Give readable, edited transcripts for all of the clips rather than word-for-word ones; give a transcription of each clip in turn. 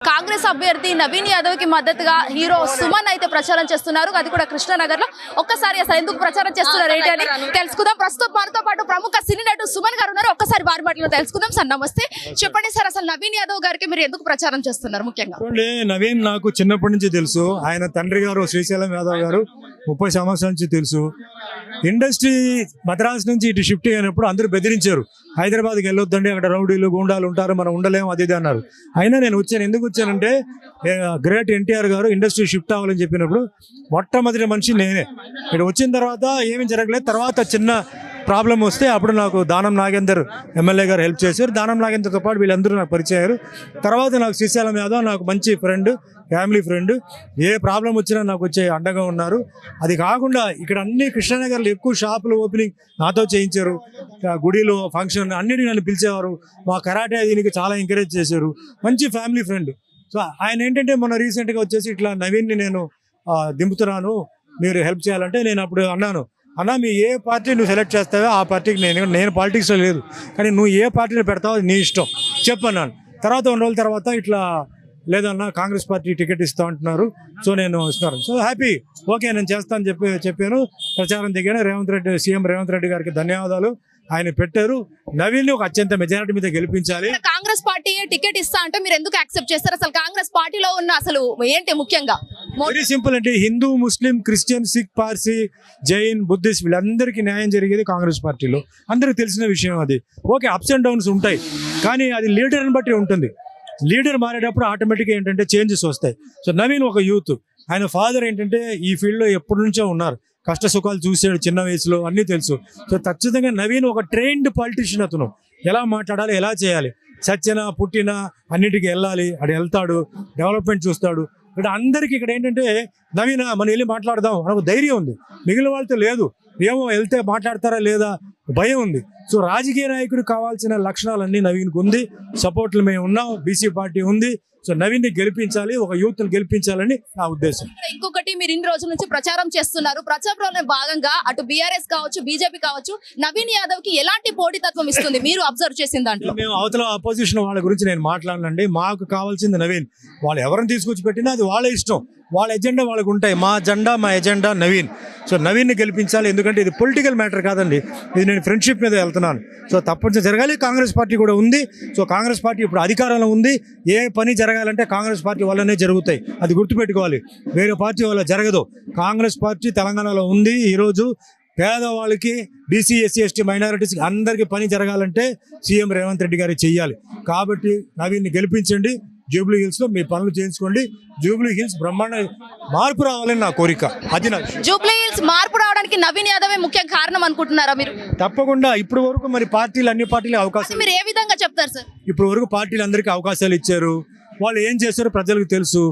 కాంగ్రెస్ అభ్యర్థి నవీన్ యాదవ్ కి మద్దతుగా హీరో సుమన్ అయితే ప్రచారం చేస్తున్నారు. అది కూడా కృష్ణానగర్ లో. ఒక్కసారి అసలు ఎందుకు ప్రచారం చేస్తున్నారు ఏంటి అని తెలుసుకుందాం. ప్రస్తుతం మనతో పాటు ప్రముఖ సినీ నటుడు సుమన్ గారు ఉన్నారు. ఒక్కసారి వారి మాటలో తెలుసుకుందాం. సార్ నమస్తే, చెప్పండి సార్, అసలు నవీన్ యాదవ్ గారికి మీరు ఎందుకు ప్రచారం చేస్తున్నారు? ముఖ్యంగా నవీన్ నాకు చిన్నప్పటి నుంచి తెలుసు. ఆయన తండ్రి గారు శ్రీశైలం యాదవ్ గారు 30 సంవత్సరాల నుంచి తెలుసు. ఇండస్ట్రీ మద్రాస్ నుంచి ఇటు షిఫ్ట్ అయినప్పుడు అందరూ బెదిరించారు, హైదరాబాద్కి వెళ్ళొద్దండి, అక్కడ రౌడీలు గుండాలు ఉంటారు, మనం ఉండలేము, అది ఇది అన్నారు. అయినా నేను వచ్చాను. ఎందుకు వచ్చానంటే గ్రేట్ ఎన్టీఆర్ గారు ఇండస్ట్రీ షిఫ్ట్ అవ్వాలని చెప్పినప్పుడు మొట్టమొదటి మనిషి నేనే. ఇక్కడ వచ్చిన తర్వాత ఏమీ జరగలేదు. తర్వాత చిన్న ప్రాబ్లం వస్తే అప్పుడు నాకు దానం నాగేందర్ ఎమ్మెల్యే గారు హెల్ప్ చేశారు. దానం నాగేందర్తో పాటు వీళ్ళందరూ నాకు పరిచయారు. తర్వాత నాకు శ్రీశైలం యాదవ్ నాకు మంచి ఫ్రెండ్, ఫ్యామిలీ ఫ్రెండ్. ఏ ప్రాబ్లం వచ్చినా నాకు వచ్చే అండగా ఉన్నారు. అది కాకుండా ఇక్కడ అన్ని కృష్ణానగర్లో ఎక్కువ షాపులు ఓపెనింగ్ నాతో చేయించారు. గుడిలో ఫంక్షన్ అన్నిటికీ నన్ను పిలిచేవారు. మా కరాటే దీనికి చాలా ఎంకరేజ్ చేశారు. మంచి ఫ్యామిలీ ఫ్రెండ్. సో ఆయన ఏంటంటే మొన్న రీసెంట్గా వచ్చేసి ఇట్లా నవీన్ని నేను దింపుతున్నాను, మీరు హెల్ప్ చేయాలంటే నేను అప్పుడు అన్నాను, అన్నా మీ ఏ పార్టీ నువ్వు సెలెక్ట్ చేస్తావో ఆ పార్టీకి నేను పాలిటిక్స్లో లేదు, కానీ నువ్వు ఏ పార్టీని పెడతావో నీ ఇష్టం చెప్పన్నాను. తర్వాత 2 రోజుల తర్వాత ఇట్లా లేదన్నా కాంగ్రెస్ పార్టీ టికెట్ ఇస్తా అంటున్నారు, సో నేను ఇస్తున్నాను. సో హ్యాపీ, ఓకే నేను చేస్తాను చెప్పాను. ప్రచారం దిగాను. సీఎం రేవంత్ రెడ్డి గారికి ధన్యవాదాలు. ఆయన పెట్టారు. నవీన్ ఒక అత్యంత మెజారిటీ మీద గెలిపించాలి. కాంగ్రెస్ పార్టీ టికెట్ ఇస్తా అంటే మీరు ఎందుకు యాక్సెప్ట్ చేస్తారు? అసలు కాంగ్రెస్ పార్టీలో ఉన్న అసలు ఏంటి ముఖ్యంగా? వెరీ సింపుల్ అంటే Hindu, Muslim, Christian, Sikh, Parsi, Jain, Buddhist వీళ్ళందరికీ న్యాయం జరిగేది కాంగ్రెస్ పార్టీలో. అందరికీ తెలిసిన విషయం అది. ఓకే అప్స్ అండ్ డౌన్స్ ఉంటాయి, కానీ అది లీడర్ని బట్టి ఉంటుంది. లీడర్ మారేటప్పుడు ఆటోమేటిక్గా ఏంటంటే చేంజెస్ వస్తాయి. సో నవీన్ ఒక యూత్. ఆయన ఫాదర్ ఏంటంటే ఈ ఫీల్డ్లో ఎప్పటి నుంచో ఉన్నారు, కష్ట సుఖాలు చూసాడు చిన్న వయసులో, అన్నీ తెలుసు. సో ఖచ్చితంగా నవీన్ ఒక ట్రైన్డ్ పాలిటిషియన్. అతను ఎలా మాట్లాడాలి, ఎలా చేయాలి, సత్యన పుట్టిన అన్నిటికీ వెళ్ళాలి, అక్కడ వెళ్తాడు, డెవలప్మెంట్ చూస్తాడు. ఇక్కడ అందరికీ ఇక్కడ ఏంటంటే నవీన మనం వెళ్ళి మాట్లాడదాం అని ధైర్యం ఉంది, మిగిలిన వాళ్ళతో లేదు. ఏమో వెళ్తే మాట్లాడతారా లేదా భయం ఉంది. సో రాజకీయ నాయకుడు కావాల్సిన లక్షణాలన్నీ నవీన్కి ఉంది. సపోర్ట్లు మేము ఉన్నాం, బీసీ పార్టీ ఉంది. సో నవీన్ని గెలిపించాలి, ఒక యూత్ ని గెలిపించాలని నా ఉద్దేశం. ఇంకొకటి, మీరు ఇన్ని రోజుల నుంచి ప్రచారం చేస్తున్నారు. ప్రచారంలో భాగంగా అటు బీఆర్ఎస్ కావచ్చు, బీజేపీ కావచ్చు, నవీన్ యాదవ్ కి ఎలాంటి పోటీతత్వం ఇస్తుంది మీరు అబ్జర్వ్ చేసిన దాంట్లో? మేము అవతల అపోజిషన్ వాళ్ళ గురించి నేను మాట్లాడనండి. మాకు కావాల్సింది నవీన్. వాళ్ళు ఎవరిని తీసుకొచ్చి పెట్టినా అది వాళ్ళ ఇష్టం, వాళ్ళ ఎజెండా వాళ్ళకు ఉంటాయి. మా జెండా, మా ఎజెండా నవీన్. సో నవీన్ని గెలిపించాలి. ఎందుకంటే ఇది పొలిటికల్ మ్యాటర్ కాదండి, ఇది నేను ఫ్రెండ్షిప్ మీద వెళ్తున్నాను. సో తప్పనిసరి జరగాలి. కాంగ్రెస్ పార్టీ కూడా ఉంది. సో కాంగ్రెస్ పార్టీ ఇప్పుడు అధికారంలో ఉంది. ఏ పని జరగాలంటే కాంగ్రెస్ పార్టీ వల్లనే జరుగుతాయి, అది గుర్తుపెట్టుకోవాలి. వేరే పార్టీ వల్ల జరగదు. కాంగ్రెస్ పార్టీ తెలంగాణలో ఉంది. ఈరోజు పేదవాళ్ళకి, బీసీ, ఎస్సీ, ఎస్టీ, మైనారిటీస్కి అందరికీ పని జరగాలంటే సీఎం రేవంత్ రెడ్డి గారు చెయ్యాలి. కాబట్టి నవీన్ని గెలిపించండి. జూబ్లీ హిల్స్ లో మీ పనులు చేయించుకోండి. జూబ్లీ హిల్స్ బ్రహ్మాండ మార్పు రావాలని నా కోరిక. అది నా జూబ్లీ హిల్స్ మార్పు రావడానికి నవీన్ యాదవే ముఖ్య కారణం అనుకుంటున్నారా మీరు? తప్పకుండా. ఇప్పుడు వరకు మరి అన్ని పార్టీలు అవకాశం మీరు ఏ విధంగా చెప్తారు సార్? ఇప్పుడు వరకు పార్టీలు అందరికీ అవకాశాలు ఇచ్చారు. వాళ్ళు ఏం చేస్తారో ప్రజలకు తెలుసు,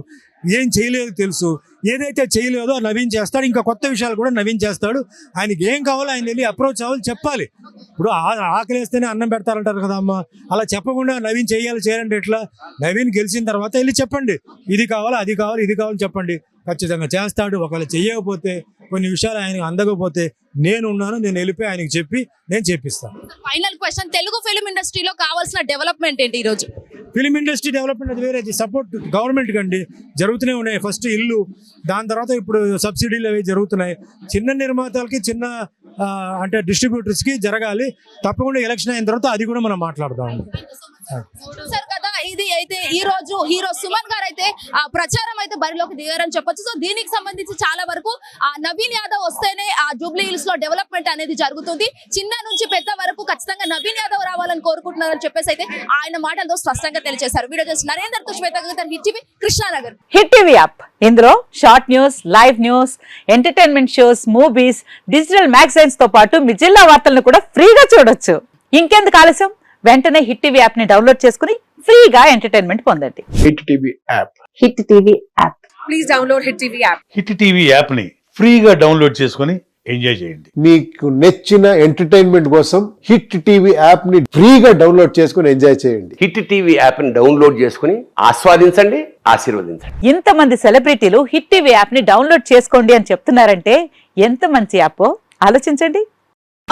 ఏం చేయలేదో తెలుసు. ఏదైతే చేయలేదో నవీన్ చేస్తాడు. ఇంకా కొత్త విషయాలు కూడా నవీన్ చేస్తాడు. ఆయనకి ఏం కావాలో ఆయన వెళ్ళి అప్రోచ్ అవ్వాలి, చెప్పాలి. ఇప్పుడు ఆకలిస్తేనే అన్నం పెడతారంటారు కదా అమ్మ, అలా చెప్పకుండా నవీన్ చేయాలంటే ఎట్లా? నవీన్ గెలిచిన తర్వాత వెళ్ళి చెప్పండి, ఇది కావాలి, అది కావాలి, ఇది కావాలని చెప్పండి. ఖచ్చితంగా చేస్తాడు. ఒకవేళ చేయకపోతే, కొన్ని విషయాలు ఆయనకు అందకపోతే నేను ఉన్నాను, నేను వెళ్ళిపోయి ఆయనకి చెప్పి నేను చేపిస్తాను. ఫైనల్ క్వశ్చన్, తెలుగు ఫిల్మ్ ఇండస్ట్రీలో కావాల్సిన డెవలప్మెంట్ ఏంటి ఈరోజు? ఫిలిం ఇండస్ట్రీ డెవలప్మెంట్ అది వేరే, సపోర్ట్ గవర్నమెంట్ కండి జరుగుతూనే ఉన్నాయి. ఫస్ట్ ఇల్లు, దాని తర్వాత ఇప్పుడు సబ్సిడీలు అవి జరుగుతున్నాయి. చిన్న నిర్మాతలకి, చిన్న అంటే డిస్ట్రిబ్యూటర్స్కి జరగాలి. తప్పకుండా ఎలక్షన్ అయిన తర్వాత అది కూడా మనం మాట్లాడదాం. సార్ కదా, ఇది అయితే ఈ రోజు హీరో సుమన్ గారు అయితే ఆ ప్రచారం అయితే బరిలోకి దిగారని చెప్పొచ్చు. సో దీనికి సంబంధించి చాలా వరకు ఆ నవీన్ యాదవ్ వస్తేనే ఆ జూబ్లీ హిల్స్ లో డెవలప్మెంట్ అనేది జరుగుతుంది. చిన్న నుంచి పెద్ద వరకు ఖచ్చితంగా నవీన్ యాదవ్ రావాలని కోరుకుంటున్నారని చెప్పేసి అయితే ఆయన మాటలతో స్పష్టంగా తెలియజేశారు. వీడియో చేసి నరేందర్ తో Shweta hit TV Krishnanagar. Hit TV app, ఇందులో short news, live news, entertainment shows, movies, digital magazines తో పాటు మీ జిల్లా వార్తలను కూడా ఫ్రీగా చూడొచ్చు. ఇంకెందుకు ఆలస్యం, వెంటనే హిట్ టీవీ యాప్ ని డౌన్లోడ్ చేసుకుని ఫ్రీగా ఎంటర్టైన్మెంట్ పొందండి. Hit TV app. Hit TV app. Please download hit TV app. Hit TV app ని ఫ్రీగా డౌన్లోడ్ చేసుకుని ఎంజాయ్ చేయండి. మీకు నచ్చిన ఎంటర్టైన్మెంట్ కోసం హిట్ టీవీ యాప్ ని ఫ్రీగా డౌన్లోడ్ చేసుకుని ఎంజాయ్ చేయండి. హిట్ టీవీ యాప్ ని డౌన్లోడ్ చేసుకుని ఆస్వాదించండి, ఆశీర్వదించండి. ఇంతమంది సెలబ్రిటీలు హిట్ టీవీ యాప్ ని డౌన్లోడ్ చేసుకోండి అని చెప్తున్నారంటే ఎంత మంచి యాప్ ఆలోచించండి.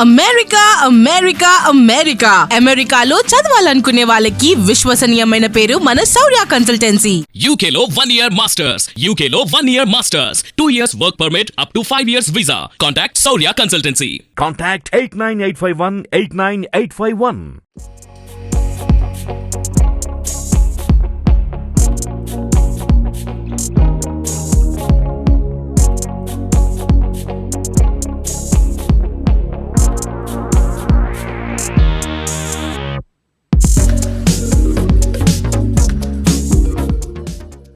అమెరికా అమెరికా అమెరికా అమెరికాలో చదవాలనుకునే వాళ్ళకి విశ్వసనీయమైన పేరు మన శౌర్య consultancy. UK Law 1 Year Masters. UK Law 1 Year Masters. 2 years work permit up to 5 years visa. Contact Saurya Consultancy. Contact 89851 89851.